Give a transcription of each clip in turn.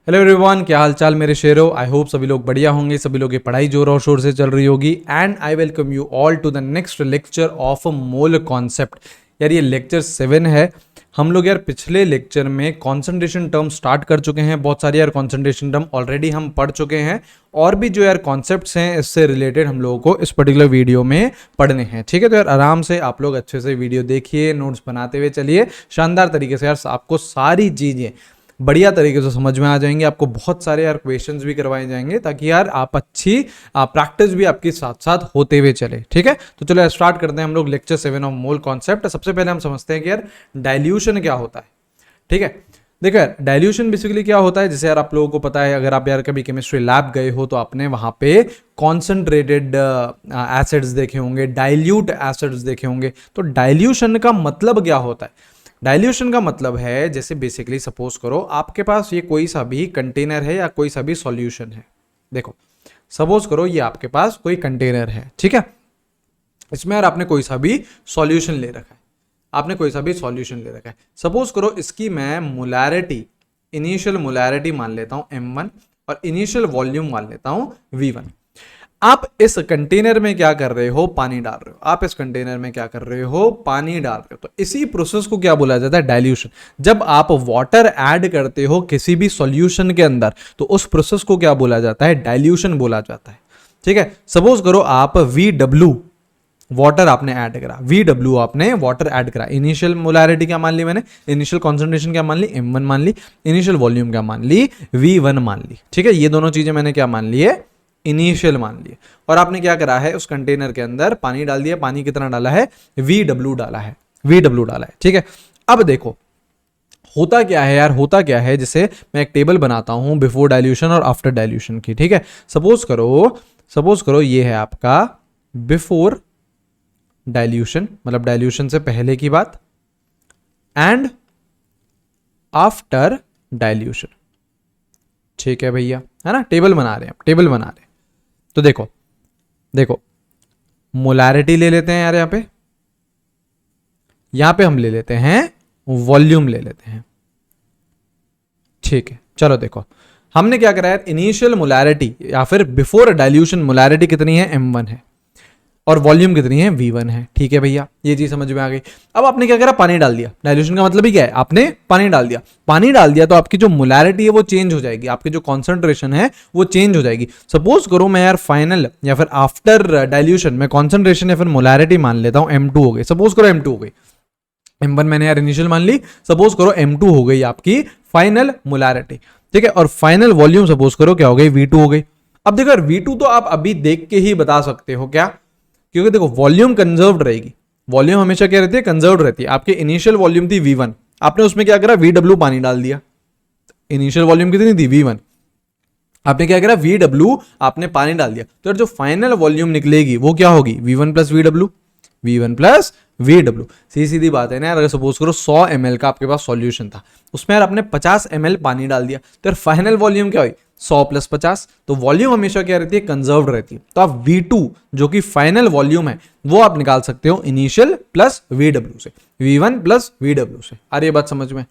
Hello everyone, क्या हाल चाल मेरे शेरों। आई होप सभी लोग बढ़िया होंगे, सभी लोग की पढ़ाई जोर और शोर से चल रही होगी। And I welcome you all to the next lecture of mole concept. यार ये लेक्चर 7 है। हम लोग यार पिछले लेक्चर में कॉन्सेंट्रेशन टर्म स्टार्ट कर चुके हैं। बहुत सारी यार कॉन्सेंट्रेशन टर्म ऑलरेडी हम पढ़ चुके हैं और भी जो यार कॉन्सेप्ट्स हैं इससे रिलेटेड हम लोगों को इस पर्टिकुलर वीडियो में पढ़ने हैं। ठीक है, तो यार आराम से आप लोग अच्छे से वीडियो देखिए, नोट्स बनाते हुए चलिए। शानदार तरीके से यार आपको सारी चीज़ें बढ़िया तरीके से समझ में आ जाएंगे। आपको बहुत सारे यार क्वेश्चंस भी करवाए जाएंगे ताकि यार आप अच्छी प्रैक्टिस भी आपके साथ साथ होते हुए चले। ठीक है, तो चलो स्टार्ट करते हैं हम लोग लेक्चर 7 ऑफ मोल कॉन्सेप्ट। सबसे पहले हम समझते हैं कि यार डाइल्यूशन क्या होता है। ठीक है, देखो यार डाइल्यूशन बेसिकली क्या होता है, जैसे यार आप लोगों को पता है, अगर आप यार कभी केमिस्ट्री लैब गए हो तो आपने वहां पे कॉन्सेंट्रेटेड एसिड्स देखे होंगे, डाइल्यूट एसिड्स देखे होंगे। तो डाइल्यूशन का मतलब क्या होता है? डाइल्यूशन का मतलब है, जैसे बेसिकली सपोज करो आपके पास ये कोई सा भी कंटेनर है या कोई सा भी सॉल्यूशन है। देखो सपोज करो ये आपके पास कोई कंटेनर है, ठीक है, इसमें यार आपने कोई सा भी सॉल्यूशन ले रखा है। आपने कोई सा भी सॉल्यूशन ले रखा है। सपोज करो इसकी मैं मोलैरिटी, इनिशियल मोलैरिटी मान लेता हूं m1 और इनिशियल वॉल्यूम मान लेता हूं v1। आप इस कंटेनर में क्या कर रहे हो? पानी डाल रहे हो। आप इस कंटेनर में क्या कर रहे हो? पानी डाल रहे हो। तो इसी प्रोसेस को क्या बोला जाता है? डाइल्यूशन। जब आप वाटर ऐड करते हो किसी भी सॉल्यूशन के अंदर तो उस प्रोसेस को क्या बोला जाता है? डाइल्यूशन बोला जाता है। ठीक है, सपोज करो आप VW वाटर आपने ऐड करा, VW आपने वाटर ऐड करा। इनिशियल मोलैरिटी क्या मान ली मैंने? इनिशियल कॉन्सेंट्रेशन क्या मान ली? m1 मान ली। इनिशियल वॉल्यूम क्या मान ली? v1 मान ली। ठीक है, ये दोनों चीजें मैंने क्या मान ली है? इनिशियल मान लिए। और आपने क्या करा है? उस कंटेनर के अंदर पानी डाल दिया। पानी कितना डाला है? VW डाला है। VW डाला है। ठीक है, अब देखो होता क्या है यार, होता क्या है, जैसे मैं एक टेबल बनाता हूं बिफोर डाइल्यूशन और आफ्टर डाइल्यूशन की। ठीक है, सपोज करो ये है आपका बिफोर डाइल्यूशन, मतलब डाइल्यूशन से पहले की बात, एंड आफ्टर डाइल्यूशन। ठीक है भैया, है ना, टेबल बना रहे हैं, टेबल बना रहे हैं। तो देखो मोलैरिटी ले लेते हैं यार, यहां पे हम ले लेते हैं वॉल्यूम ले लेते हैं। ठीक है, चलो देखो हमने क्या करा है, इनिशियल मोलैरिटी या फिर बिफोर डाइल्यूशन मोलैरिटी कितनी है? m1 है और वॉल्यूम कितनी है? v1 है। ठीक है भैया, ये चीज समझ में आ गई। अब आपने क्या करा? पानी डाल दिया। डाइल्यूशन का मतलब ही क्या है? आपने पानी डाल दिया। पानी डाल दिया तो आपकी जो मोलैरिटी है वो चेंज हो जाएगी, आपकी जो कॉन्सेंट्रेशन है वो चेंज हो जाएगी। सपोज करो मैं यार फाइनल या फिर आफ्टर डाइल्यूशन में कॉन्सेंट्रेशन या फिर मोलैरिटी मान लेता हूं m2 हो गई। सपोज करो m2 हो गई, m1 मैंने यार इनिशियल मान ली। सपोज करो m2 हो गई आपकी फाइनल मोलैरिटी। ठीक है, और फाइनल वॉल्यूम सपोज करो क्या हो गई? v2 हो गई। अब देखो यार v2 तो आप अभी देख के ही बता सकते हो क्या, क्योंकि देखो वॉल्यूम कंजर्व्ड रहेगी। वॉल्यूम हमेशा क्या रहती है? कंजर्व्ड रहती है। आपकी इनिशियल वॉल्यूम थी v1, आपने उसमें क्या करा? VW पानी डाल दिया। इनिशियल वॉल्यूम कितनी थी? v1, आपने क्या करा? VW आपने पानी डाल दिया। तो जो फाइनल वॉल्यूम निकलेगी वो क्या होगी? v1 plus VW, v1 plus VW। सीधी बात है ना यार, अगर सपोज करो 100 ml का आपके पास सॉल्यूशन था, उसमें यार आपने 50 ml पानी डाल दिया, तो यार फाइनल वॉल्यूम क्या हुई? 100 प्लस 50। तो वॉल्यूम हमेशा क्या रहती है? कंजर्व्ड रहती है। तो आप V2 जो कि फाइनल वॉल्यूम है वो आप निकाल सकते हो इनिशियल प्लस VW से, V1 प्लस VW से। अरे ये बात समझ में?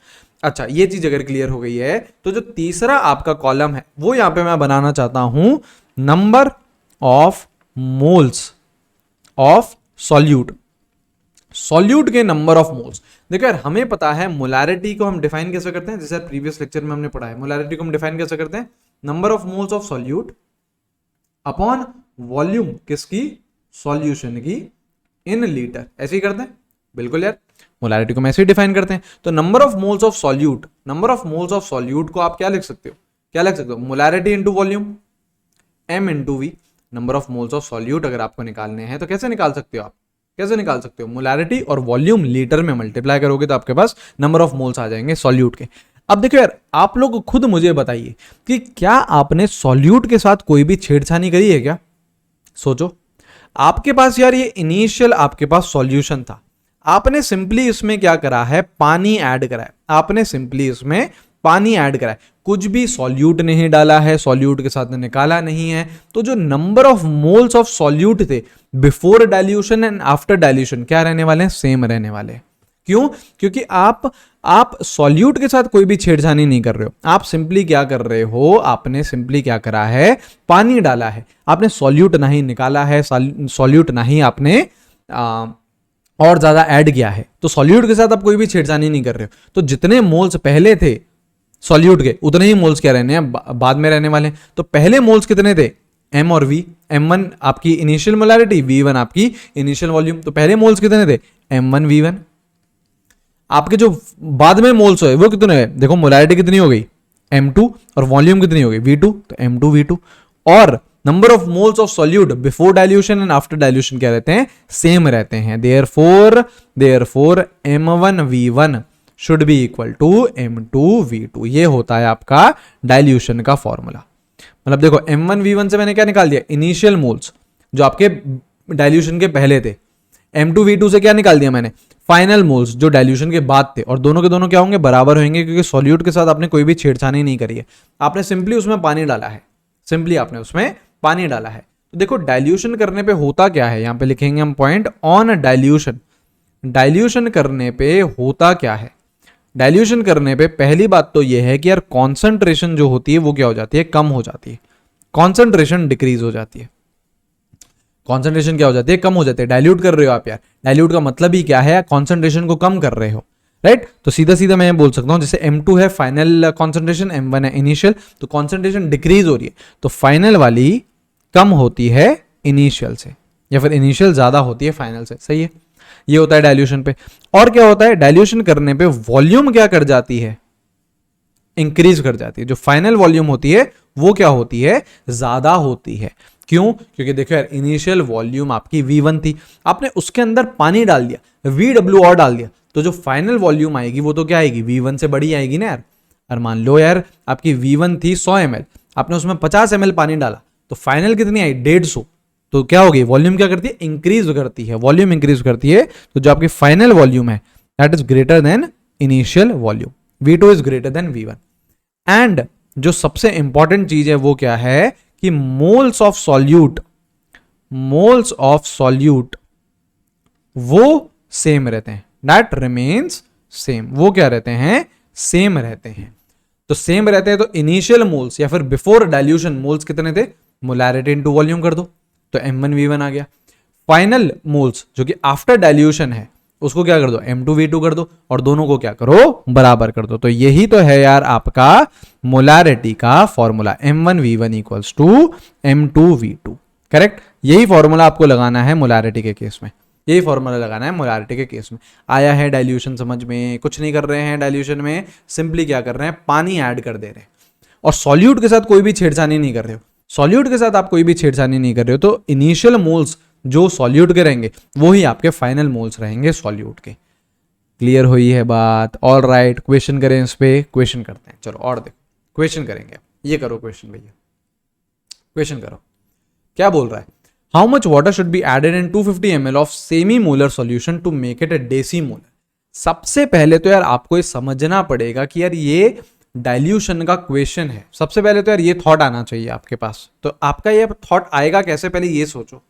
अच्छा, ये चीज अगर क्लियर हो गई है तो जो तीसरा आपका कॉलम है वो यहां पे मैं बनाना चाहता हूं number of moles of solute. Solute के नंबर ऑफ मोल्स। देखो यार हमें पता है मोलैरिटी को हम डिफाइन कैसे करते हैं, जैसे प्रीवियस लेक्चर में हमने पढ़ा है। मोलैरिटी को हम डिफाइन कैसे करते हैं? Number of moles of solute upon volume किसकी? सॉल्यूशन की इन लीटर। ऐसे ही करते हैं बिल्कुल यार, मोलैरिटी को हम ऐसे ही डिफाइन करते हैं। तो number of moles of solute, number of moles of solute को आप क्या लिख सकते हो? क्या लिख सकते हो? Molarity into volume, m into v। Number of moles of solute अगर आपको निकालने हैं तो कैसे निकाल सकते हो? आप कैसे निकाल सकते हो? मोलैरिटी और वॉल्यूम लीटर में मल्टीप्लाई करोगे तो आपके पास नंबर ऑफ मोल्स आ जाएंगे सॉल्यूट के। अब देखो यार आप लोग खुद मुझे बताइए कि क्या आपने सॉल्यूट के साथ कोई भी छेड़छानी करी है क्या? सोचो, आपके पास यार ये इनिशियल आपके पास सॉल्यूशन था, आपने सिंपली इसमें क्या करा है? पानी ऐड करा है। आपने सिंपली इसमें पानी ऐड करा है, कुछ भी सॉल्यूट नहीं डाला है, सॉल्यूट के साथ निकाला नहीं है। तो जो number of moles of solute थे before dilution and after dilution क्या रहने वाले हैं? सेम रहने वाले हैं। क्यों? क्योंकि आप सॉल्यूट के साथ कोई भी छेड़छानी नहीं कर रहे हो, आप सिंपली क्या कर रहे हो, आपने सिंपली क्या करा है, पानी डाला है, आपने सॉल्यूट नहीं निकाला है, सॉल्यूट नहीं आपने और ज्यादा ऐड किया है। तो सॉल्यूट के साथ आप कोई भी छेड़छानी नहीं कर रहे हो, तो जितने मोल्स पहले थे सॉल्यूट के उतने ही मोल्स क्या रहने हैं, बाद में रहने वाले हैं। तो पहले मोल्स कितने थे, m और v, m1 आपकी इनिशियल मोलैरिटी, v1 आपकी इनिशियल वॉल्यूम। तो पहले मोल्स कितने थे, m1 v1। आपके जो बाद में मोल्स हुए वो कितने हैं, देखो मोलैरिटी कितनी हो गई m2 और वॉल्यूम कितनी हो गई v2, तो m2 v2। और number of moles of solute before dilution and after dilution क्या रहते हैं, सेम रहते हैं। Therefore m1 v1 should be equal to m2 v2। ये होता है आपका डाइल्यूशन का फॉर्मूला। मतलब देखो m1 v1 से मैंने क्या निकाल दिया, इनिशियल मोल्स जो आपके डाइल्यूशन के पहले थे। m2 v2 से क्या निकाल दिया मैंने, फाइनल मोल्स जो डाइल्यूशन के बाद थे। और दोनों के दोनों क्या होंगे, बराबर होंगे, क्योंकि सॉल्यूट के साथ आपने कोई भी छेड़छानी नहीं करी है, आपने सिंपली उसमें पानी डाला है, सिंपली आपने उसमें पानी डाला है। तो देखो डाइल्यूशन करने पे होता क्या है, यहां पे लिखेंगे हम पॉइंट ऑन डाइल्यूशन। डाइल्यूशन करने पे होता क्या है, डाइल्यूशन करने पे पहली बात तो यह है कि यार कॉन्सेंट्रेशन जो होती है वो क्या हो जाती है, कम हो जाती है, कॉन्सेंट्रेशन डिक्रीज हो जाती है। कॉन्सेंट्रेशन क्या हो जाती है, कम हो जाती है। डाइल्यूट कर रहे हो आप यार, डाइल्यूट का मतलब ही क्या है, कॉन्सेंट्रेशन को कम कर रहे हो, राइट। तो सीधा सीधा मैं बोल सकता हूं, जैसे m2 है फाइनल कॉन्सेंट्रेशन, m1 है इनिशियल, तो कॉन्सेंट्रेशन डिक्रीज हो रही है, तो फाइनल वाली कम होती है इनिशियल से, या फिर इनिशियल ज्यादा होती है फाइनल से, सही है। ये होता है डाइल्यूशन पे। और क्या होता है, डाइल्यूशन करने पे वॉल्यूम क्या कर जाती है, इंक्रीज कर जाती है। जो फाइनल वॉल्यूम होती है वो क्या होती है, ज्यादा होती है। क्यों? क्योंकि देखो यार इनिशियल वॉल्यूम आपकी v1 थी, आपने उसके अंदर पानी डाल दिया, vw और डाल दिया, तो जो फाइनल वॉल्यूम आएगी वो तो क्या आएगी, v1 से बड़ी आएगी ना यार। और मान लो यार आपकी v1 थी 100 ml, आपने उसमें 50 ml पानी डाला, तो फाइनल कितनी आई, 150। तो क्या होगी, वॉल्यूम क्या करती है, इंक्रीज करती है, वॉल्यूम इंक्रीज करती है। तो जो आपकी फाइनल वॉल्यूम है that is greater than initial volume, v2 is greater than v1। And जो सबसे इंपॉर्टेंट चीज है वो क्या है कि मोल्स ऑफ सॉल्यूट वो सेम रहते हैं, दैट रिमेन्स सेम। वो क्या रहते हैं, सेम रहते हैं। तो सेम रहते हैं, तो इनिशियल मोल्स या फिर बिफोर डाइल्यूशन मोल्स कितने थे, मोलैरिटी इनटू वॉल्यूम कर दो, तो m1 v1 आ गया। फाइनल मोल्स जो कि आफ्टर डाइल्यूशन है उसको क्या कर दो, m2 v2 कर दो, और दोनों को क्या करो, बराबर कर दो। तो यही तो है यार आपका मोलैरिटी का formula, m1 v1 equals to m2 v2। Correct, यही फॉर्मूला आपको लगाना है मोलैरिटी के केस में, यही फॉर्मूला लगाना है मोलैरिटी के केस में। आया है डाइल्यूशन समझ में, कुछ नहीं कर रहे हैं डाइल्यूशन में, सिंपली क्या कर रहे हैं, पानी ऐड कर दे रहे हैं। और सॉल्यूट के साथ कोई भी छेड़छानी नहीं कर रहे हो, सॉल्यूट के साथ आप कोई भी छेड़छानी नहीं कर रहे हो, तो इनिशियल मोल्स जो सॉल्यूट के रहेंगे वो ही आपके फाइनल मोल्स रहेंगे सॉल्यूट के। क्लियर हुई है बात? ऑल राइट, क्वेश्चन करें इस पे, क्वेश्चन करते हैं। चलो और देखो क्वेश्चन करेंगे, ये करो क्वेश्चन भैया, क्वेश्चन करो। क्या बोल रहा है, how much water should be added in 250 ml of semi molar solution to make it a deci molar. सबसे पहले तो यार आपको ये समझना पड़ेगा कि यार ये डाइल्यूशन का क्वेश्चन है। सबसे पहले तो यार ये थॉट आना चाहिए आपके पास। तो आपका ये थॉट आएगा कैसे, पहले ये सोचो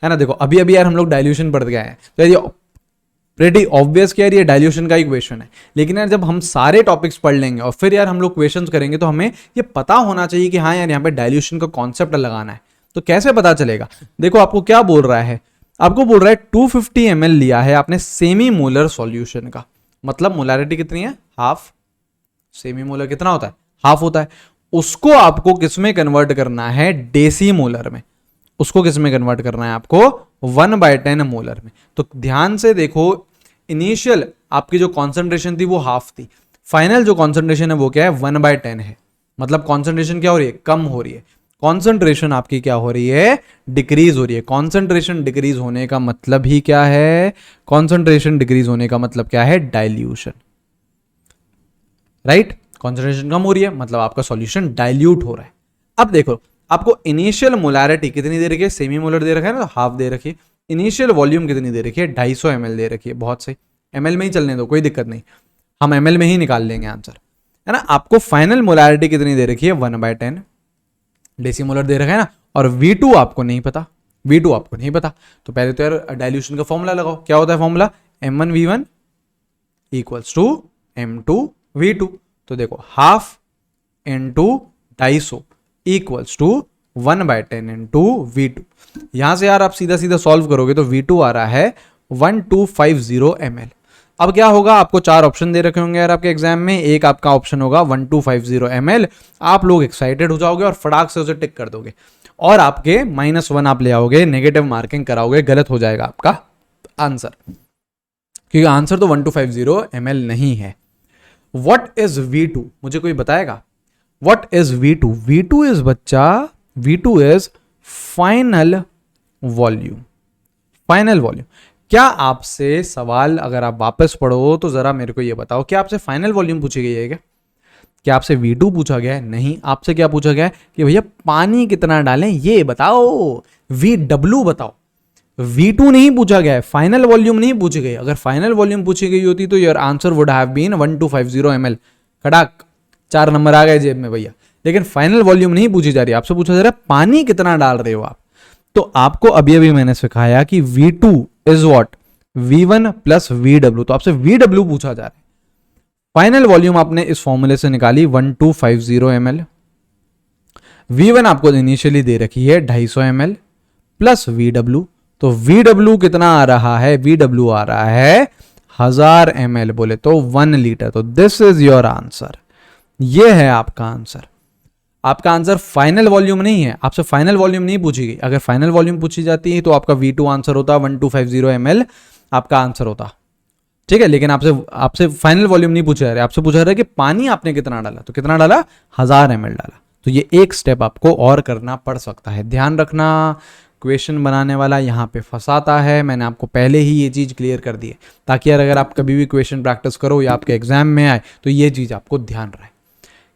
है ना। देखो अभी अभी यार हम लोग डाइल्यूशन पढ़ के आए हैं, तो ये प्रेटी ऑब्वियस कि यार ये डाइल्यूशन का ही क्वेश्चन है। लेकिन यार जब हम सारे टॉपिक्स पढ़ लेंगे और फिर यार हम लोग क्वेश्चंस करेंगे, तो हमें ये पता होना चाहिए कि हाँ यार यहाँ पे डाइल्यूशन का कॉन्सेप्ट लगाना है। तो कैसे पता चलेगा, देखो आपको क्या बोल रहा है, आपको बोल रहा है 250 ml लिया है आपने सेमी मोलर सॉल्यूशन का, मतलब मोलैरिटी कितनी है, हाफ। सेमी मोलर कितना होता है, हाफ होता है। उसको आपको किसमें कन्वर्ट करना है, डेसी मोलर में। उसको किसमें कन्वर्ट करना है आपको, 1/10 मोलर में। तो ध्यान से देखो, इनिशियल आपकी जो कॉन्सेंट्रेशन थी वो हाफ थी, फाइनल जो कॉन्सेंट्रेशन है वो क्या है, 1/10 है। मतलब कॉन्सेंट्रेशन क्या हो रही है, कम हो रही है। कॉन्सेंट्रेशन आपकी क्या हो रही है, डिक्रीज हो रही है। कॉन्सेंट्रेशन डिक्रीज होने का मतलब ही क्या है, कॉन्सेंट्रेशन डिक्रीज होने का मतलब क्या है, डाइल्यूशन, राइट। कॉन्सेंट्रेशन कम हो रही है मतलब आपका सॉल्यूशन डाइल्यूट हो रहा है। अब देखो आपको इनिशियल मोलैरिटी कितनी दे रखी है, सेमी मोलर दे रखा है ना, तो हाफ दे रखी है। इनिशियल वॉल्यूम कितनी दे रखी है, 250 ml दे रखी है। बहुत सही, ml में ही चलने दो, कोई दिक्कत नहीं, हम ml में ही निकाल लेंगे आंसर, है ना। आपको फाइनल मोलैरिटी कितनी दे रखी है, 1/10 डेसी मोलर दे रखा है ना। और V2 आपको नहीं पता, V2 आपको नहीं पता। तो पहले तो यार डाइल्यूशन का फॉर्मूला लगाओ। क्या होता है formula, m1v1 equals to m2v2। तो देखो half into 250 equals to 1/10 into v2। यहां से यार आप सीधा सीधा सॉल्व करोगे तो v2 आ रहा है 1250 ml। अब क्या होगा, आपको 4 ऑप्शन दे रखे होंगे यार आपके एग्जाम में, एक आपका ऑप्शन होगा 1250 ml। आप लोग एक्साइटेड हो जाओगे और फटाक से उसे टिक कर दोगे और आपके -1 आप ले आओगे, नेगेटिव मार्किंग कराओगे, गलत हो जाएगा आपका आंसर, क्योंकि आंसर तो 1250 ml नहीं है। व्हाट इज V2, मुझे कोई बताएगा what is V2? V2 is बच्चा, V2 is final volume. Final volume. क्या आपसे सवाल अगर आप वापस पढ़ो तो जरा मेरे को ये बताओ, क्या आपसे फाइनल वॉल्यूम पूछी गई है क्या? क्या आपसे V2 पूछा गया है? नहीं। आपसे क्या पूछा गया है कि भैया पानी कितना डालें ये बताओ, VW बताओ। V2 नहीं पूछा गया है, फाइनल वॉल्यूम नहीं पूछी गई। अगर फाइनल वॉल्यूम पूछी गई होती तो your answer would have been 1250 ml। खड़ाक 4 नंबर आ गए जेब में भैया। लेकिन फाइनल वॉल्यूम नहीं पूछी जा रही, आपसे पूछा जा रहा है पानी कितना डाल रहे हो आप। तो आपको अभी अभी मैंने सिखाया कि V2 is what, V1 plus VW। तो आपसे VW पूछा जा रहा है। फाइनल वॉल्यूम आपने इस फॉर्मूले से निकाली 1250 ml। V1 आपको इनिशियली दे रखी है 250 ml प्लस VW। तो VW कितना आ रहा है? VW आ रहा है 1000 ml, बोले तो 1 लीटर। तो दिस इज योर आंसर। ये है आपका आंसर। आपका आंसर फाइनल वॉल्यूम नहीं है, आपसे फाइनल वॉल्यूम नहीं पूछी गई। अगर फाइनल वॉल्यूम पूछी जाती है तो आपका V2 आंसर होता, 1250 ml आपका आंसर होता, ठीक है। लेकिन आपसे फाइनल वॉल्यूम नहीं पूछा जा रहा है, आपसे पूछा जा रहा है कि पानी आपने कितना डाला। तो कितना डाला? 1000 ml डाला। तो ये एक स्टेप आपको और करना पड़ सकता है। ध्यान रखना, क्वेश्चन बनाने वाला यहाँ पे फंसाता है। मैंने आपको पहले ही ये चीज़ क्लियर कर दी है, ताकि यार अगर आप कभी भी क्वेश्चन प्रैक्टिस करो या आपके एग्जाम में आए तो ये चीज़ आपको ध्यान रहे।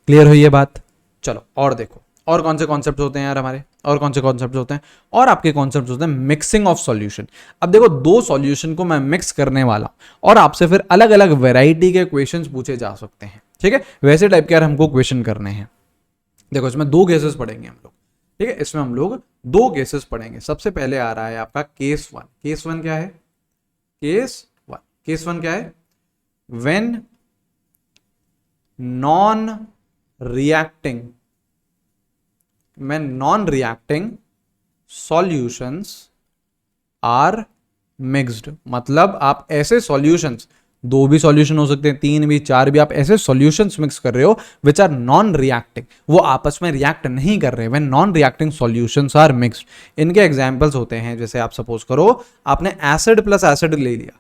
क्लियर हुई ये बात? चलो और देखो, और कौन से कॉन्सेप्ट होते हैं यार हमारे, और कौन से कॉन्सेप्ट होते हैं, और आपके कॉन्सेप्ट होते हैं मिक्सिंग ऑफ सॉल्यूशन। अब देखो 2 सॉल्यूशन को मैं मिक्स करने वाला हूं और आपसे फिर अलग अलग वैरायटी के क्वेश्चंस पूछे जा सकते हैं, ठीक है। वैसे टाइप के यार हमको क्वेश्चन करने हैं। देखो इसमें 2 केसेस पढ़ेंगे हम लोग, ठीक है। इसमें हम लोग 2 केसेस पढ़ेंगे। सबसे पहले आ रहा है आपका केस 1। केस 1 क्या है? केस 1 क्या है? When non reacting solutions are mixed. मतलब आप ऐसे सॉल्यूशंस, 2 भी सॉल्यूशन हो सकते हैं, 3 भी, 4 भी, आप ऐसे सॉल्यूशंस मिक्स कर रहे हो विच आर नॉन रिएक्टिंग, वो आपस में रिएक्ट नहीं कर रहे। When non reacting solutions are mixed, इनके एग्जांपल्स होते हैं, जैसे आप सपोज करो आपने एसिड प्लस एसिड ले लिया,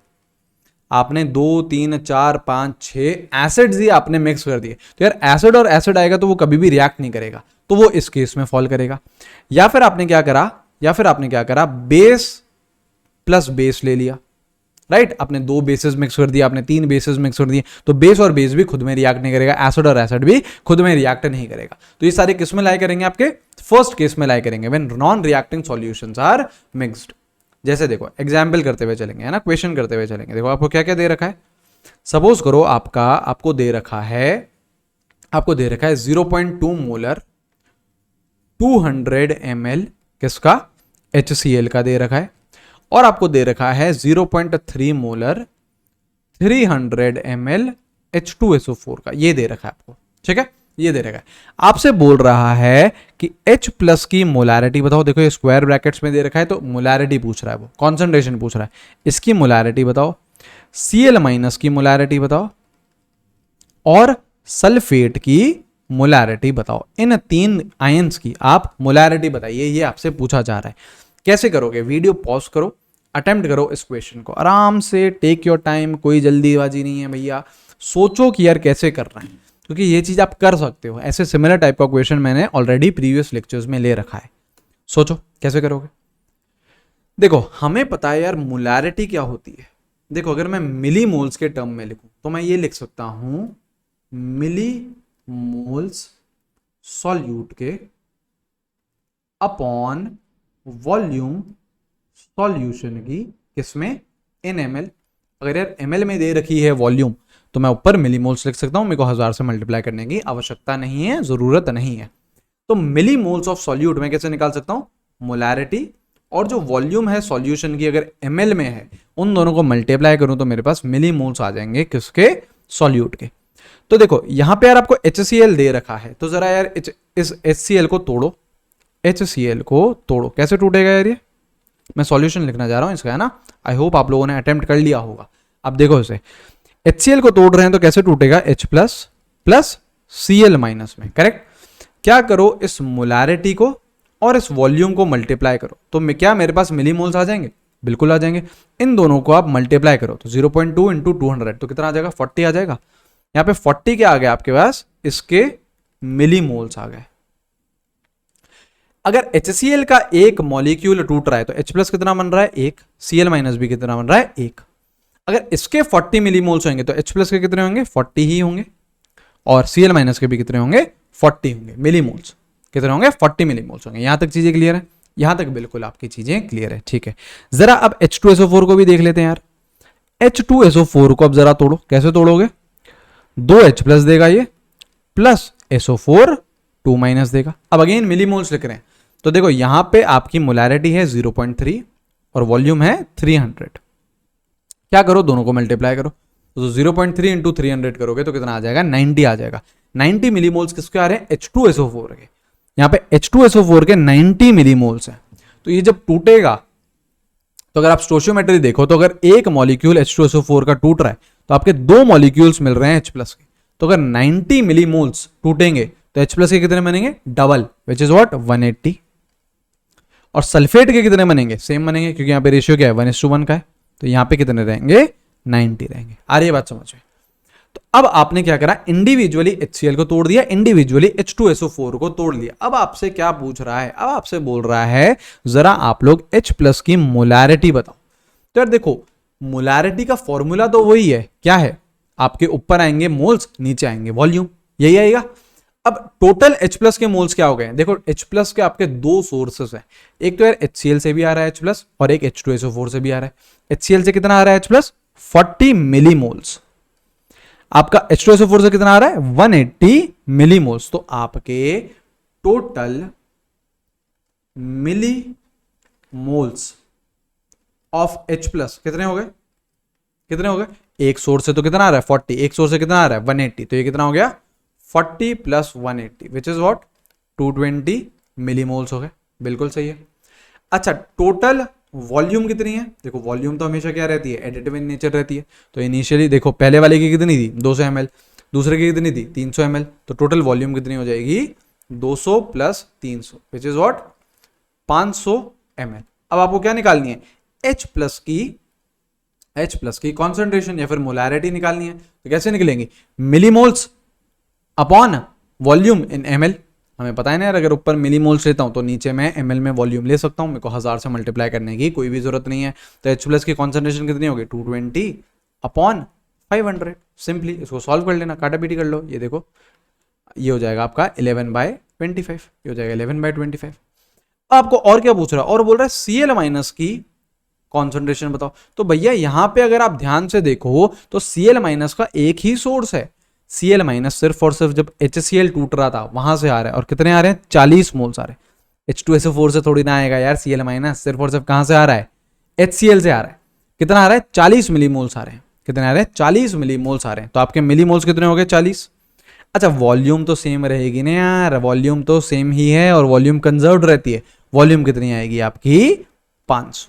आपने 2 3 4 5 6 एसिड्स ही आपने मिक्स कर दिए। तो यार एसिड और एसिड आएगा तो वो कभी भी रिएक्ट नहीं करेगा, तो वो इस केस में फॉल करेगा। या फिर आपने क्या करा, बेस प्लस बेस ले लिया, राइट। आपने 2 बेसेस मिक्स कर दिया, आपने 3 बेसेस मिक्स कर दिए, तो बेस और बेस भी खुद में रिएक्ट नहीं करेगा, एसिड और एसिड भी खुद में रिएक्ट नहीं करेगा। तो ये सारे किस में लाई करेंगे? आपके फर्स्ट केस में लाई करेंगे, when non reacting solutions are mixed. जैसे देखो एग्जाम्पल करते हुए चलेंगे, है ना, क्वेश्चन करते हुए चलेंगे। देखो आपको क्या क्या दे रखा है। सपोज करो आपको दे रखा है 0.2 मोलर 200 ml किसका? HCl का दे रखा है। और आपको दे रखा है 0.3 मोलर 300 ml H2SO4 का, ये दे रखा है आपको, ठीक है। ये दे रखा है, आपसे बोल रहा है कि H प्लस की मोलैरिटी बताओ। देखो ये स्क्वायर ब्रैकेट्स में दे रखा है, तो मोलैरिटी पूछ रहा है, वो कॉन्सेंट्रेशन पूछ रहा है। इसकी मोलैरिटी बताओ, Cl माइनस की मोलैरिटी बताओ, और सल्फेट की मोलैरिटी बताओ। इन 3 आयंस की आप मोलैरिटी बताइए, ये आपसे पूछा जा रहा है। कैसे करोगे? वीडियो पॉज करो, अटेम्प्ट करो इस क्वेश्चन को आराम से, टेक योर टाइम, कोई जल्दीबाजी नहीं है भैया। सोचो कि यार कैसे करना है, क्योंकि ये चीज आप कर सकते हो। ऐसे सिमिलर टाइप का क्वेश्चन मैंने ऑलरेडी प्रीवियस लेक्चर्स में ले रखा है। सोचो कैसे करोगे। देखो हमें पता है यार मोलैरिटी क्या होती है। देखो अगर मैं मिली मोल्स के टर्म में लिखूं तो मैं ये लिख सकता हूं मिली मोल्स सॉल्यूट के अपॉन वॉल्यूम सॉल्यूशन की, किसमें? इन ml। अगर यार ml में दे रखी है वॉल्यूम तो मैं ऊपर मिलीमोल्स लिख सकता हूं, मेरे को 1000 से मल्टीप्लाई करने की आवश्यकता नहीं है, जरूरत नहीं है। तो मिलीमोल्स ऑफ सॉल्यूट में कैसे निकाल सकता हूं? मोलैरिटी और जो वॉल्यूम है सॉल्यूशन की अगर ml में है, उन दोनों को मल्टीप्लाई करूं तो मेरे पास मिली मोल्स आ जाएंगे किसके, सॉल्यूट के। तो देखो यहां पे यार आपको HCl दे रखा है, तो जरा यार इस HCl को तोड़ो, HCl को तोड़ो, कैसे टूटेगा यार ये, मैं सॉल्यूशन लिखना जा रहा हूं इसका, है ना। आई होप आप लोगों ने अटेम्प्ट कर लिया होगा। अब देखो इसे HCl को तोड़ रहे हैं तो कैसे टूटेगा, H प्लस Cl माइनस में, करेक्ट। क्या करो, इस मोलैरिटी को और इस वॉल्यूम को मल्टीप्लाई करो, तो क्या मेरे पास मिलीमोल्स आ जाएंगे, बिल्कुल आ जाएंगे। इन दोनों को आप मल्टीप्लाई करो तो 0.2 इंटू 200 तो कितना आ जाएगा, 40 आ जाएगा। यहां पे 40 के आ गए आपके पास इसके मिलीमोल्स आ गए। अगर HCl का एक मॉलिक्यूल टूट रहा है तो H प्लस कितना बन रहा है, 1, Cl माइनस भी कितना बन रहा है, 1। अगर इसके 40 मिलीमोल्स होंगे तो H प्लस के कितने होंगे, 40 ही होंगे, और Cl माइनस के भी कितने होंगे, 40 होंगे। मिलीमोल्स कितने होंगे, 40 मिलीमोल्स होंगे। यहां तक चीजें क्लियर है, यहां तक बिल्कुल आपकी चीजें क्लियर है, ठीक है। जरा अब H2SO4 को भी देख लेते हैं यार। H2SO4 को अब जरा तोड़ो, कैसे तोड़ोगे, 2H प्लस देगा ये, प्लस SO4 2 माइनस देगा। अब अगेन मिलीमोल्स लिख रहे हैं, तो देखो यहां पे आपकी मोलैरिटी है 0.3 और वॉल्यूम है 300। क्या करो, दोनों को मल्टीप्लाई करो, तो 0.3 इंटू 300 करोगे तो कितना आ जाएगा, 90 आ जाएगा। 90 मिलीमोल्स किसके आ रहे हैं, H2SO4 के। यहां पे H2SO4 के 90 मिलीमोल्स हैं। तो ये जब टूटेगा, तो अगर आप स्टोशियोमेट्री देखो तो अगर एक मॉलिक्यूल H2SO4 का टूट रहा है तो आपके 2 मॉलिक्यूल्स मिल रहे हैं H प्लस के। तो अगर 90 मिलीमोल्स टूटेंगे तो H प्लस के कितने बनेंगे, डबल, विच इज व्हाट, 180। और सल्फेट के कितने बनेंगे, सेम बनेंगे, क्योंकि यहां पे रेशियो क्या है, 1:1 का है। तो यहां पे कितने रहेंगे, 90 रहेंगे। आ रही है बात समझ में। तो अब आपने क्या करा, इंडिविजुअली HCl को तोड़ दिया, इंडिविजुअली H2SO4 को तोड़ लिया। अब आपसे क्या पूछ रहा है, अब आपसे बोल रहा है जरा आप लोग H प्लस की मोलैरिटी बताओ। तो यार देखो मोलैरिटी का फॉर्मूला तो वही है, क्या है, आपके ऊपर आएंगे मोल्स, नीचे आएंगे वॉल्यूम, यही आएगा। अब टोटल H प्लस के मोल्स क्या हो गए, देखो H प्लस के आपके 2 सोर्सेस हैं, एक तो यार HCl से भी आ रहा है H प्लस, और एक H2SO4 से भी आ रहा है। HCl से कितना आ रहा है H प्लस, 40 मिलीमोल्स। आपका H2SO4 से कितना आ रहा है, 180 मिलीमोल्स। तो आपके total millimoles of H plus कितने हो गए, कितने हो गए, एक सोर्स से तो कितना आ रहा है 40, एक सोर्स से कितना आ रहा है 180, तो ये कितना हो गया 40 plus 180 which is what 220 millimoles हो गए। बिल्कुल सही है। अच्छा टोटल वॉल्यूम कितनी है, देखो वॉल्यूम तो हमेशा क्या रहती है, एडिटिव इन नेचर रहती है। तो इनिशियली देखो पहले वाले की कितनी थी 200 ml, दूसरे की कितनी थी 300 ml, तो टोटल वॉल्यूम कितनी हो जाएगी 200 plus 300 which is what 500 ml। अब आपको क्या निकालनी है, H प्लस की कॉन्सेंट्रेशन या फिर मोलैरिटी निकालनी है। तो कैसे निकलेंगी, मिलीमोल्स अपॉन वॉल्यूम इन ml। हमें पता है ना यार, अगर ऊपर मिलीमोल्स लेता हूं तो नीचे मैं ml में वॉल्यूम ले सकता हूं, मेरे को 1000 से मल्टीप्लाई करने की कोई भी जरूरत नहीं है। तो H प्लस की कॉन्सेंट्रेशन कितनी होगी 220 अपॉन 500। सिंपली इसको सॉल्व कर लेना, काटा पीटी कर लो। ये देखो ये हो जाएगा आपका 11/25, ये हो जाएगा 11/25। आपको और क्या पूछ रहा है, और बोल रहा है Cl माइनस की कॉन्सेंट्रेशन बताओ। तो भैया यहां पे अगर आप ध्यान से देखो तो Cl माइनस का एक ही सोर्स है, Cl माइनस सिर्फ और सिर्फ जब HCl टूट रहा था वहां से आ रहा है, और कितने आ रहे हैं 40 मोल्स आ रहे हैं। H2SO4 से थोड़ी ना आएगा यार Cl माइनस, सिर्फ और सिर्फ कहां से आ रहा है HCl से आ रहा है। कितना आ रहा है 40 मिलीमोल्स आ रहे हैं, कितने आ रहे हैं 40 मिलीमोल्स आ रहे हैं। तो आपके मिलीमोल्स कितने हो गए 40। अच्छा वॉल्यूम तो सेम रहेगी ना यार, वॉल्यूम तो सेम ही है और वॉल्यूम कंजर्व्ड रहती है। वॉल्यूम कितनी आएगी आपकी 500,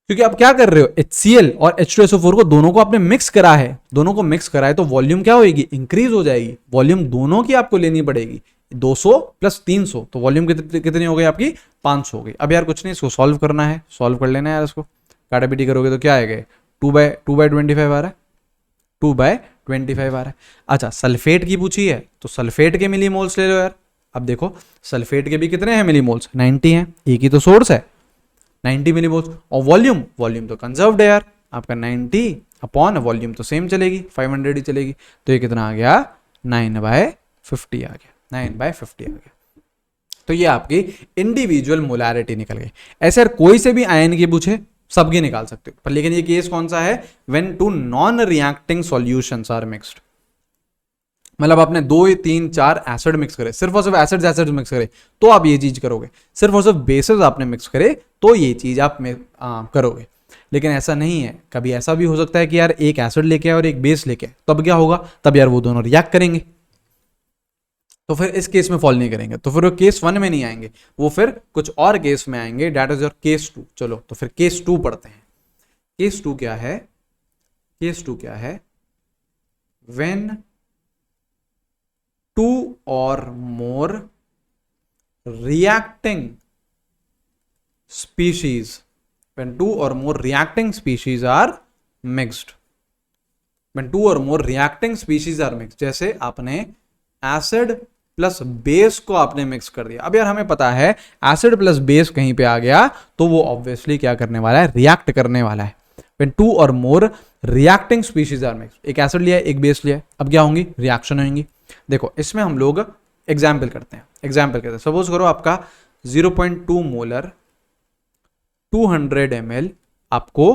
क्योंकि आप क्या कर रहे हो HCl और H2SO4 को दोनों को आपने मिक्स करा है, दोनों को मिक्स करा है तो वॉल्यूम क्या होगी, इंक्रीज हो जाएगी। वॉल्यूम दोनों की आपको लेनी पड़ेगी, 200 प्लस 300 तो वॉल्यूम कितनी हो गई आपकी 500 हो गई। अब यार कुछ नहीं, इसको सॉल्व करना है, सॉल्व कर लेना है यार। इसको काटा पीटी करोगे तो क्या आएगा 2/25 आ रहा है, 2/25 आ रहा है। अच्छा सल्फेट की पूछी है तो सल्फेट के मिलीमोल्स ले लो यार। अब देखो सल्फेट के भी कितने हैं मिलीमोल्स, 90 हैं, एक ही तो सोर्स है 90 मिलीमोल्स। और वॉल्यूम तो कंजर्व्ड है यार आपका 90 अपॉन वॉल्यूम तो सेम चलेगी 500 ही चलेगी। तो ये कितना आ गया 9/50 आ गया, 9/50 आ गया। तो ये आपकी इंडिविजुअल मोलैरिटी निकल गई। ऐसे यार कोई से भी आयन की पूछे सबकी निकाल सकते हो, पर लेकिन ये केस कौन सा है, when two non reacting solutions are mixed. मतलब आपने 2 3 4 एसिड मिक्स करे, सिर्फ और सिर्फ एसिड मिक्स करे तो आप ये चीज करोगे, सिर्फ और सिर्फ बेसिस आपने मिक्स करे तो ये चीज आप करोगे। लेकिन ऐसा नहीं है, कभी ऐसा भी हो सकता है कि यार एक एसिड लेके आए और एक बेस लेके आए, तब क्या होगा, तब यार वो दोनों रिएक्ट करेंगे, तो फिर इस केस में फॉल नहीं करेंगे, तो फिर वो केस 1 में नहीं आएंगे, वो फिर कुछ और केस में आएंगे, डेट इज योर केस 2। चलो तो फिर केस 2 पढ़ते हैं। केस 2 क्या है, केस 2 क्या है, when 2 or more reacting species, when 2 or more reacting species are mixed, when 2 or more reacting species are mixed, जैसे आपने एसिड प्लस बेस को आपने मिक्स कर दिया। अब यार हमें पता है एसिड प्लस बेस कहीं पे आ गया तो वो ऑब्वियसली क्या करने वाला है, रिएक्ट करने वाला है। when 2 or more reacting species are mixed, एक एसिड लिया एक बेस लिया, अब क्या होंगी, रिएक्शन होंगी। देखो इसमें हम लोग एग्जाम्पल करते हैं, सपोज करो आपका 0.2 मोलर 200 ml आपको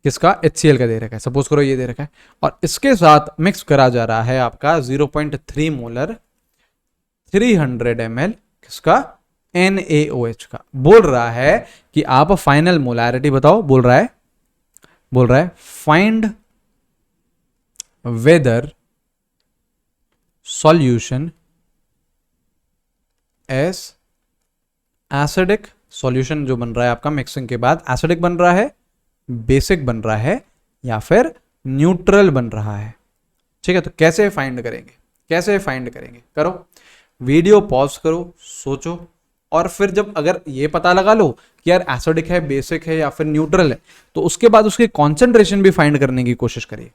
किसका, HCl का दे रखा है, सपोज करो ये दे रखा है, और इसके साथ मिक्स करा जा रहा है आपका 0.3 मोलर 300 ml किसका, NaOH का। बोल रहा है कि आप फाइनल मोलैरिटी बताओ, बोल रहा है find weather solution S acidic, solution जो बन रहा है आपका मिक्सिंग के बाद एसिडिक बन रहा है, बेसिक बन रहा है, या फिर न्यूट्रल बन रहा है। ठीक है, तो कैसे फाइंड करेंगे, करो वीडियो पॉज करो, सोचो, और फिर जब अगर ये पता लगा लो कि यार एसिडिक है, बेसिक है या फिर न्यूट्रल है, तो उसके बाद उसकी कॉन्सेंट्रेशन भी फाइंड करने की कोशिश करिए,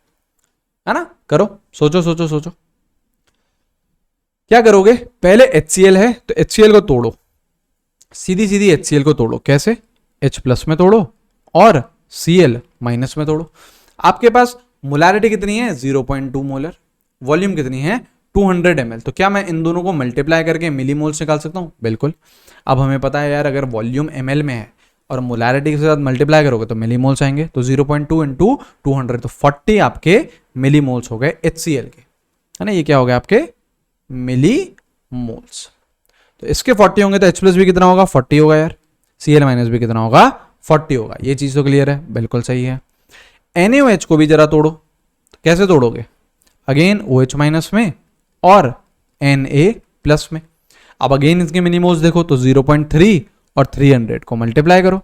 है ना। करो, सोचो क्या करोगे, पहले HCl है तो HCl को तोड़ो, सीधी HCl को तोड़ो, कैसे, H प्लस में तोड़ो और Cl माइनस में तोड़ो। आपके पास मोलैरिटी कितनी है, 0.2 मोलर, वॉल्यूम कितनी है 200 ml, तो क्या मैं इन दोनों को मल्टीप्लाई करके मिलीमोल्स निकाल सकता हूं, बिल्कुल। अब हमें पता है यार अगर वॉल्यूम ml में है और मोलैरिटी के साथ मल्टीप्लाई करोगे तो मिलीमोल्स आएंगे, तो 0.2 इंटू 200 तो 40 आपके मिलीमोल्स हो गए HCl के, है ना। ये क्या हो गया आपके मिलीमोल्स, तो इसके 40 होंगे तो H प्लस भी कितना होगा, 40 होगा यार, Cl माइनस भी कितना होगा, 40 होगा। ये चीज तो क्लियर है, बिल्कुल सही है। NaOH को भी जरा तोड़ो, तो कैसे तोड़ोगे, अगेन OH माइनस में और Na प्लस में। अब अगेन इसके मिलीमोल्स देखो तो 0.3 और 300 को मल्टीप्लाई करो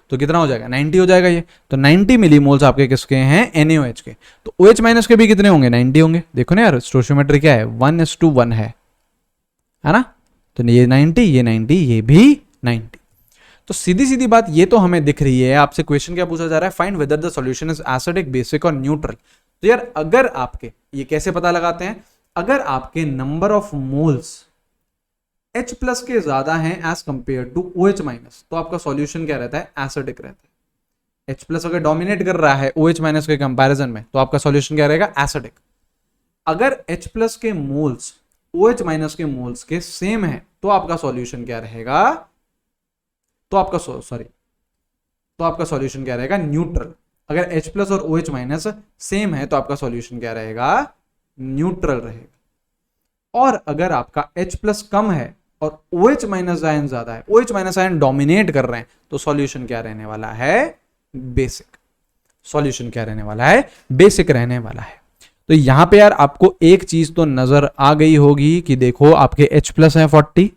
तो कितना हो जाएगा, 90 हो जाएगा ये, तो 90 मिलीमोल्स आपके किसके हैं, NaOH के। तो OH माइनस के भी कितने होंगे, 90 होंगे। देखो ना यार स्टोइचियोमेट्री क्या है, 1:1 है ना, तो ये 90 ये 90 ये भी 90। तो सीधी बात ये तो हमें दिख रही है। आपसे क्वेश्चन क्या पूछा जा रहा है, find whether the solution is acidic, basic और न्यूट्रल। तो यार अगर आपके, ये कैसे पता लगाते हैं, अगर आपके number of moles H plus के ज्यादा हैं as compare to OH minus, तो आपका सॉल्यूशन क्या रहता है, एसिडिक रहता है। H प्लस अगर डोमिनेट कर रहा है OH माइनस के कंपैरिजन में, तो आपका सॉल्यूशन क्या रहेगा, एसिडिक। अगर H प्लस के मोल्स OH माइनस के मोल्स के सेम है तो आपका सॉल्यूशन क्या रहेगा, तो आपका सॉल्यूशन क्या रहेगा, न्यूट्रल। अगर H प्लस और OH माइनस सेम है तो आपका सॉल्यूशन क्या रहेगा, न्यूट्रल रहेगा। और अगर आपका H प्लस कम है और OH माइनस आयन ज्यादा है, OH माइनस आयन डोमिनेट कर रहे हैं, तो सॉल्यूशन क्या रहने वाला है, बेसिक। सॉल्यूशन क्या रहने वाला है, बेसिक रहने वाला है। तो यहां पे यार आपको एक चीज तो नजर आ गई होगी कि देखो आपके H प्लस है 40,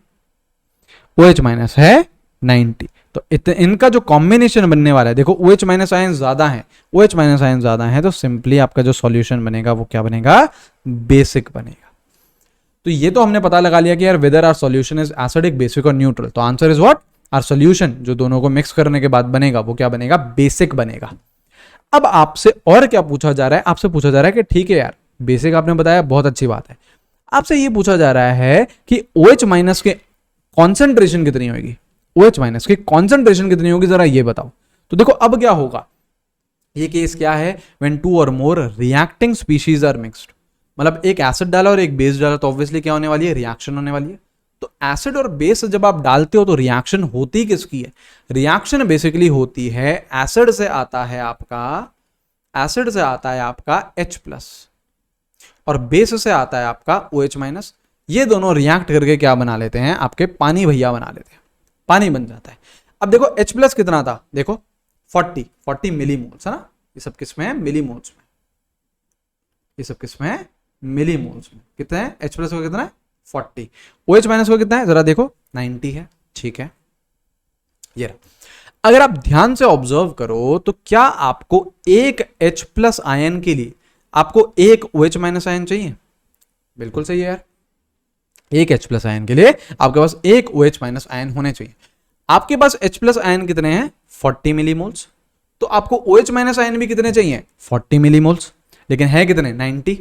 OH माइनस है 90, तो इनका जो कॉम्बिनेशन बनने वाला है, देखो OH माइनस आयन ज्यादा है, OH माइनस आयन ज्यादा है, तो सिंपली आपका जो सॉल्यूशन बनेगा वो क्या बनेगा, बेसिक बनेगा। तो ये तो हमने पता लगा लिया कि यार whether our solution is acidic, basic और न्यूट्रल। तो answer is what, our solution जो दोनों को मिक्स करने के बाद बनेगा वो क्या बनेगा, बेसिक बनेगा। अब आपसे और क्या पूछा जा रहा है, आपसे पूछा जा रहा है कि ठीक है यार बेसिक आपने बताया, बहुत अच्छी बात है। आपसे ये पूछा जा रहा है कि OH माइनस के कॉन्सेंट्रेशन कितनी होगी, OH माइनस की कॉन्सेंट्रेशन कितनी होगी, जरा ये बताओ। तो देखो अब क्या होगा, ये केस क्या है, व्हेन 2 और मोर रिएक्टिंग स्पीशीज आर मिक्स्ड, मतलब एक एसिड डाला और एक बेस डाला, तो ऑब्वियसली क्या होने वाली है, रिएक्शन होने वाली है। तो एसिड और बेस जब आप डालते हो तो रिएक्शन होती किसकी है, रिएक्शन बेसिकली होती है एसिड से आता है आपका H प्लस, और बेस से आता है आपका OH माइनस। ये दोनों रिएक्ट करके क्या बना लेते हैं, आपके पानी भैया बना लेते हैं, पानी बन जाता है। अब देखो H प्लस कितना था, देखो 40 मिलीमोल्स है ना, ये सब किसमें है, मिलीमोल्स में, ये सब किसमें है, मिलीमोल्स में। कितना है H प्लस को, कितना है 40, OH माइनस को कितना है जरा देखो 90 है, ठीक है। ये रहा। अगर आप ध्यान से ऑब्जर्व करो तो क्या आपको एक H प्लस आयन के लिए आपको एक OH माइनस आयन चाहिए, बिल्कुल सही है यार, एक H प्लस आयन के लिए आपके पास एक OH माइनस आयन होने चाहिए। आपके पास H प्लस आयन कितने हैं, 40 मिलीमोल्स, तो आपको OH माइनस आयन भी कितने चाहिए, 40 मिलीमोल्स, लेकिन है कितने, 90।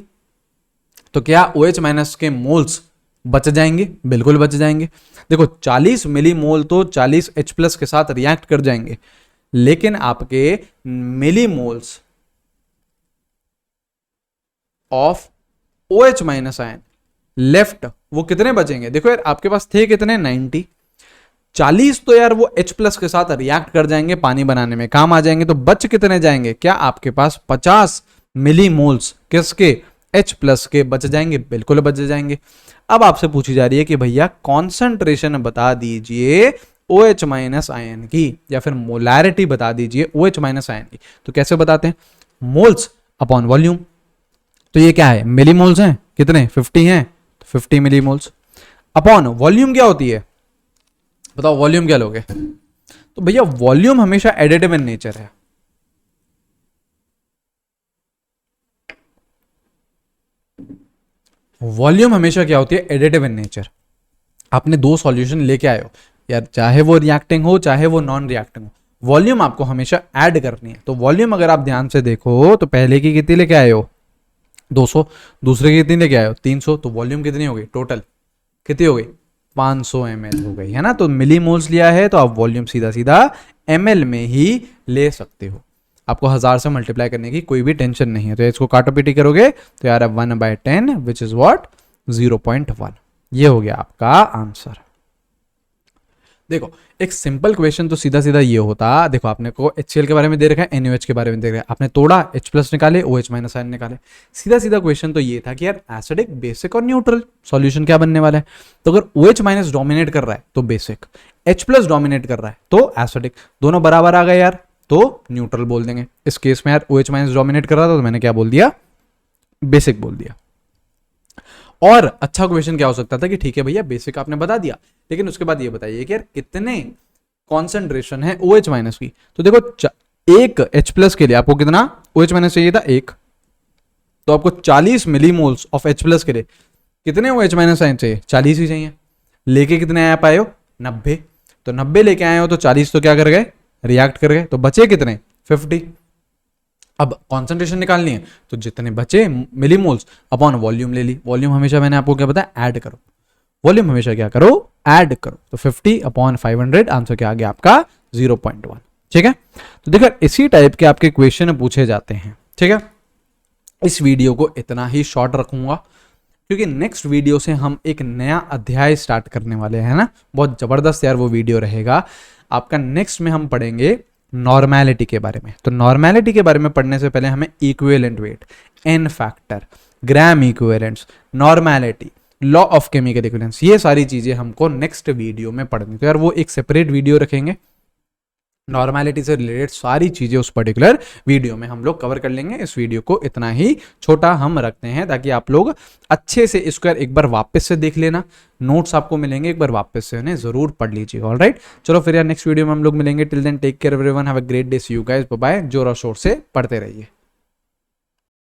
तो क्या OH माइनस के मोल्स बच जाएंगे, बिल्कुल बच जाएंगे। देखो 40 मिलीमोल तो 40 H प्लस के साथ रिएक्ट कर जाएंगे, लेकिन आपके millimoles of OH minus ion left वो कितने बचेंगे, देखो यार आपके पास थे कितने, 90, 40 तो यार वो H प्लस के साथ रिएक्ट कर जाएंगे, पानी बनाने में काम आ जाएंगे, तो बच कितने जाएंगे, क्या आपके पास 50 मिलीमोल्स किसके, H प्लस के बच जाएंगे, बिल्कुल बच जाएंगे। अब आपसे पूछी जा रही है कि भैया कॉन्सेंट्रेशन बता दीजिए OH माइनस आयन की, या फिर मोलैरिटी बता दीजिए OH माइनस आयन की। तो कैसे बताते हैं, मोल्स अपॉन वॉल्यूम। तो ये क्या है, मिलीमोल्स हैं, कितने 50 हैं, 50 मिलीमोल्स अपॉन वॉल्यूम क्या होती है, बताओ वॉल्यूम क्या लोगे। तो भैया वॉल्यूम हमेशा एडिटिव इन नेचर है, वॉल्यूम हमेशा क्या होती है, एडिटिव इन नेचर। आपने दो सॉल्यूशन लेके आए हो यार, चाहे वो रिएक्टिंग हो चाहे वो नॉन रिएक्टिंग हो, वॉल्यूम आपको हमेशा ऐड करनी है। तो वॉल्यूम अगर आप ध्यान से देखो तो पहले की कितनी लेके आए हो, 200, दूसरे की कितनी लेके आए हो, 300, तो वॉल्यूम कितनी हो गई, टोटल कितनी हो गई, 500 ml हो गई है ना। तो मिलीमोल्स लिया है तो आप वॉल्यूम सीधा सीधा ml में ही ले सकते हो, आपको 1000 से मल्टीप्लाई करने की कोई भी टेंशन नहीं है। तो इसको काटो पीटी करोगे तो यार 1/10 विच इज व्हाट, 0.1, ये हो गया आपका आंसर। देखो एक सिंपल क्वेश्चन तो सीधा सीधा ये होता, देखो आपने को HCl के बारे में दे रखा है, NaOH के बारे में दे रखा है, आपने तोड़ा H प्लस निकाले, OH माइनस आयन निकाले, सीधा सीधा क्वेश्चन तो ये था कि यार एसिडिक, बेसिक और न्यूट्रल सॉल्यूशन क्या बनने वाला है। तो अगर OH माइनस डोमिनेट कर रहा है तो बेसिक, H प्लस डोमिनेट कर रहा है तो एसिडिक, दोनों बराबर आ गए यार तो न्यूट्रल बोल देंगे। इस केस में यार OH माइनस डोमिनेट कर रहा था तो मैंने क्या बोल दिया, बेसिक बोल दिया। और अच्छा क्वेश्चन क्या हो सकता था कि ठीक है भैया बेसिक आपने बता दिया, लेकिन उसके बाद ये बताइए कि यार कितने कॉन्सेंट्रेशन है OH माइनस की। तो देखो एक H प्लस के लिए आपको कितना OH माइनस चाहिए था, एक, तो आपको 40 मिलीमोल्स ऑफ H प्लस के लिए कितने OH माइनस आयन चाहिए, 40 ही चाहिए। लेके कितने आया पाए हो, 90, तो 90 लेके आए हो तो 40 तो क्या कर गए, रिएक्ट कर गए, तो बचे कितने, 50। अब कॉन्सेंट्रेशन निकालनी है तो जितने बचे मिलीमोल्स अपॉन वॉल्यूम ले ली, वॉल्यूम हमेशा मैंने आपको क्या बताया, ऐड करो, वॉल्यूम हमेशा क्या करो, ऐड करो। तो 50/500 आंसर क्या आ गया आपका, 0.1, ठीक है। तो देखो इसी टाइप के आपके क्वेश्चन पूछे जाते हैं, ठीक है। इस वीडियो को इतना ही शॉर्ट रखूंगा क्योंकि नेक्स्ट वीडियो से हम एक नया अध्याय स्टार्ट करने वाले हैं ना, बहुत जबरदस्त यार वो वीडियो रहेगा आपका। नेक्स्ट में हम पढ़ेंगे नॉर्मेलिटी के बारे में। तो नॉर्मेलिटी के बारे में पढ़ने से पहले हमें equivalent weight, n factor, gram equivalents, normality, law of chemical equivalence, ये सारी चीजें हमको नेक्स्ट वीडियो में पढ़नी। तो यार वो एक सेपरेट वीडियो रखेंगे, नॉर्मेलिटी से रिलेटेड सारी चीजें उस पर्टिकुलर वीडियो में हम लोग कवर कर लेंगे। इस वीडियो को इतना ही छोटा हम रखते हैं ताकि आप लोग अच्छे से इसको एक बार वापस से देख लेना, नोट्स आपको मिलेंगे, एक बार वापस से उन्हें जरूर पढ़ लीजिएगा। ऑलराइट, चलो फिर यार नेक्स्ट वीडियो में हम लोग मिलेंगे। Till then take care everyone, have a great day, see you guys, bye bye. जोर और शोर से पढ़ते रहिए।